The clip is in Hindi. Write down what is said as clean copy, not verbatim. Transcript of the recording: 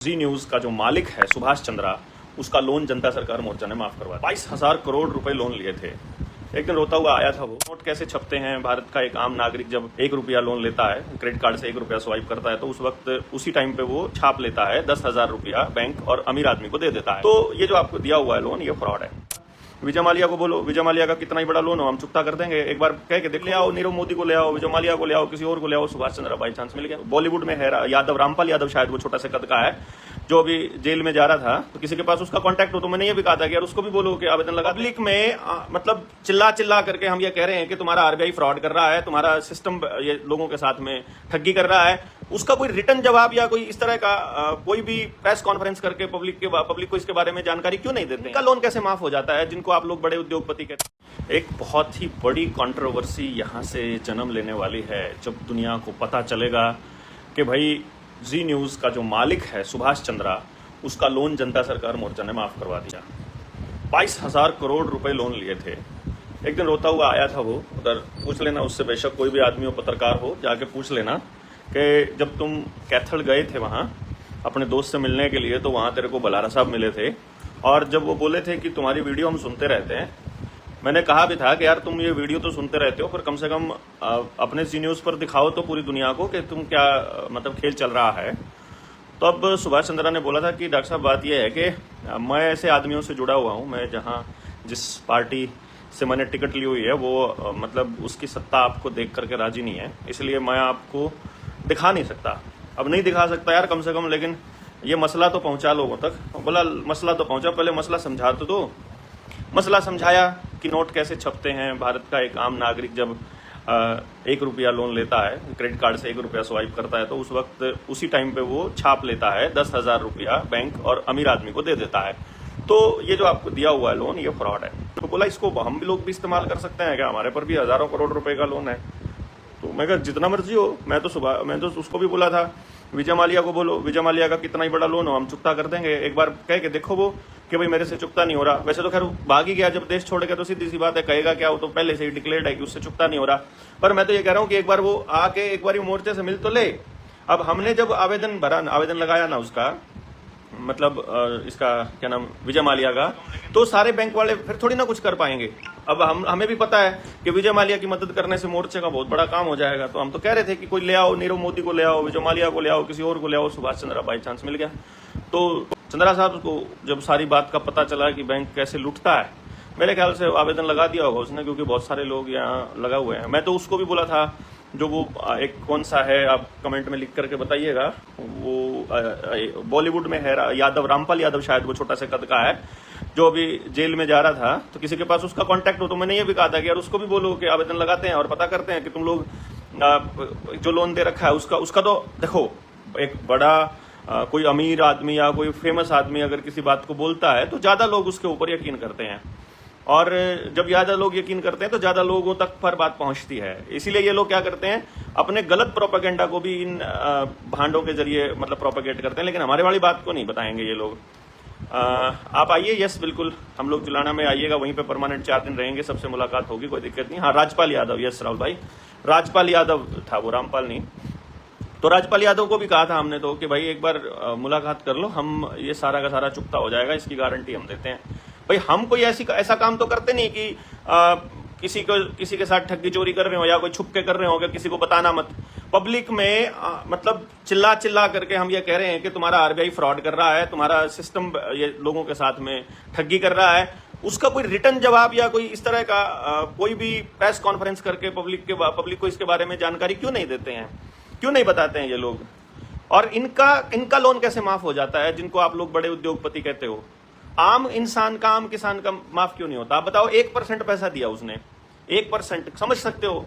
जी न्यूज का जो मालिक है सुभाष चंद्रा, उसका लोन जनता सरकार मोर्चा ने माफ करवा दिया। 22,000 करोड़ रुपए लोन लिए थे। एक दिन रोता हुआ आया था वो। नोट कैसे छपते हैं, भारत का एक आम नागरिक जब 1 रुपया लोन लेता है, क्रेडिट कार्ड से 1 रुपया स्वाइप करता है, तो उस वक्त उसी टाइम पे वो छाप लेता है 10,000 रुपया बैंक और अमीर आदमी को दे देता है। तो ये जो आपको दिया हुआ है लोन, ये फ्रॉड है। विजय माल्या को बोलो, विजय माल्या का कितना ही बड़ा लोन हो हम चुकता कर देंगे। एक बार कह के देख, ले आओ नीरव मोदी को, ले आओ विजय माल्या को, ले आओ किसी और को, ले आओ। सुभाष चंद्रा बाई चांस मिल गया। बॉलीवुड में है यादव, रामपाल यादव शायद, वो छोटा सा कद का है, जो अभी जेल में जा रहा था। तो किसी के पास उसका कांटेक्ट हो तो मैंने ये भी कहा था कि यार उसको भी बोलो कि आवेदन लगा। पब्लिक में मतलब चिल्ला करके हम ये कह रहे हैं कि तुम्हारा आरबीआई फ्रॉड कर रहा है, तुम्हारा सिस्टम ये लोगों के साथ में ठगी कर रहा है। उसका कोई रिटर्न जवाब या कोई इस तरह का कोई भी प्रेस कॉन्फ्रेंस करके पब्लिक को इसके बारे में जानकारी क्यों नहीं देते? इनका लोन कैसे माफ हो जाता है, जिनको आप लोग बड़े उद्योगपति कहते हैं? एक बहुत ही बड़ी कंट्रोवर्सी यहां से जन्म लेने वाली है जब दुनिया को पता चलेगा कि भाई जी न्यूज का जो मालिक है सुभाष चंद्रा, उसका लोन जनता सरकार मोर्चा ने माफ करवा दिया। 22,000 करोड़ रुपए लोन लिए थे। एक दिन रोता हुआ आया था वो। उधर पूछ लेना उससे, बेशक कोई भी आदमी हो, पत्रकार हो, जाके पूछ लेना कि जब तुम कैथल गए थे वहां अपने दोस्त से मिलने के लिए, तो वहां तेरे को बलारा साहब मिले थे, और जब वो बोले थे कि तुम्हारी वीडियो हम सुनते रहते हैं, मैंने कहा भी था कि यार तुम ये वीडियो तो सुनते रहते हो, पर कम से कम अपने जी न्यूज पर दिखाओ तो पूरी दुनिया को कि तुम क्या मतलब खेल चल रहा है। तो अब सुभाष चंद्रा ने बोला था कि डॉक्टर साहब बात यह है कि मैं ऐसे आदमियों से जुड़ा हुआ हूं, मैं जहां जिस पार्टी से मैंने टिकट ली हुई है वो मतलब उसकी सत्ता आपको देख करके राजी नहीं है, इसलिए मैं आपको दिखा नहीं सकता। अब नहीं दिखा सकता यार कम से कम, लेकिन ये मसला तो पहुंचा लोगों तक। बोला मसला तो पहुंचा, पहले मसला समझा तो दो। मसला समझाया कि नोट कैसे छपते हैं, भारत का एक आम नागरिक जब 1 रुपया लोन लेता है, क्रेडिट कार्ड से 1 रुपया स्वाइप करता है, तो उस वक्त उसी टाइम पे वो छाप लेता है 10,000 रुपया बैंक और अमीर आदमी को दे देता है। तो ये जो आपको दिया हुआ है लोन, ये फ्रॉड है। तो बोला इसको हम भी लोग भी इस्तेमाल कर सकते हैं क्या, हमारे पर भी हजारों करोड़ रुपए का लोन है। तो मैं कहा जितना मर्जी हो। मैं तो उसको भी बोला था, विजय माल्या को बोलो, विजय माल्या का कितना ही बड़ा लोन हो हम चुकता कर देंगे। एक बार कह के देखो वो कि भाई मेरे से चुकता नहीं हो रहा। वैसे तो खैर भाग ही गया जब देश छोड़ गया, तो सीधी सी बात है, कहेगा क्या, वो तो पहले से ही डिक्लेयर्ड है कि उससे चुकता नहीं हो रहा। पर मैं तो ये कह रहा हूं कि एक बार वो आके एक बार मोर्चे से मिल तो ले। अब हमने जब आवेदन लगाया ना उसका, मतलब इसका क्या नाम, विजय माल्या का, तो सारे बैंक वाले फिर थोड़ी ना कुछ कर पाएंगे। अब हमें भी पता है कि विजय माल्या की मदद करने से मोर्चे का बहुत बड़ा काम हो जाएगा। तो हम तो कह रहे थे कि कोई ले आओ, नीरव मोदी को ले आओ, विजय माल्या को ले आओ, किसी और को ले आओ। सुभाष चंद्रा बाई चांस मिल गया। तो चंद्रा साहब को जब सारी बात का पता चला कि बैंक कैसे लुटता है, मेरे ख्याल से आवेदन लगा दिया होगा उसने, क्योंकि बहुत सारे लोग यहाँ लगा हुए हैं। मैं तो उसको भी बोला था, जो वो एक कौन सा है, आप कमेंट में लिख करके बताइएगा, वो बॉलीवुड में है यादव, रामपाल यादव शायद, वो छोटा सा कद का है, जो अभी जेल में जा रहा था। तो किसी के पास उसका कांटेक्ट हो तो मैंने ये भी कहा था कि यार उसको भी बोलो कि आवेदन लगाते हैं और पता करते हैं कि तुम लोग जो लोन दे रखा है उसका तो देखो, एक बड़ा कोई अमीर आदमी या कोई फेमस आदमी अगर किसी बात को बोलता है तो ज्यादा लोग उसके ऊपर यकीन करते हैं, और जब ज्यादा लोग यकीन करते हैं तो ज्यादा लोगों तक पर बात पहुंचती है। इसीलिए ये लोग क्या करते हैं, अपने गलत प्रोपेगेंडा को भी इन भांडों के जरिए मतलब प्रोपेगेट करते हैं, लेकिन हमारे वाली बात को नहीं बताएंगे ये लोग। आप आइए, यस बिल्कुल, हम लोग जुलाना में आइएगा, वहीं पे परमानेंट 4 दिन रहेंगे, सबसे मुलाकात होगी, कोई दिक्कत नहीं। हाँ, राजपाल यादव, यस राहुल भाई, राजपाल यादव था वो, रामपाल नहीं। तो राजपाल यादव को भी कहा था हमने तो कि भाई एक बार मुलाकात कर लो, हम ये सारा का सारा चुकता हो जाएगा, इसकी गारंटी हम देते हैं। भाई हम कोई ऐसा काम तो करते नहीं कि किसी के साथ ठगी चोरी कर रहे हो या कोई छुप के कर रहे हो, कि किसी को बताना मत। पब्लिक में मतलब चिल्ला करके हम ये कह रहे हैं कि तुम्हारा आरबीआई फ्रॉड कर रहा है, तुम्हारा सिस्टम ये लोगों के साथ में ठगी कर रहा है। उसका कोई रिटर्न जवाब या कोई इस तरह का कोई भी प्रेस कॉन्फ्रेंस करके पब्लिक को इसके बारे में जानकारी क्यों नहीं देते हैं, क्यों नहीं बताते हैं ये लोग? और इनका लोन कैसे माफ हो जाता है, जिनको आप लोग बड़े उद्योगपति कहते हो? आम इंसान का, आम किसान का माफ क्यों नहीं होता? आप बताओ, 1% पैसा दिया उसने, 1% समझ सकते हो?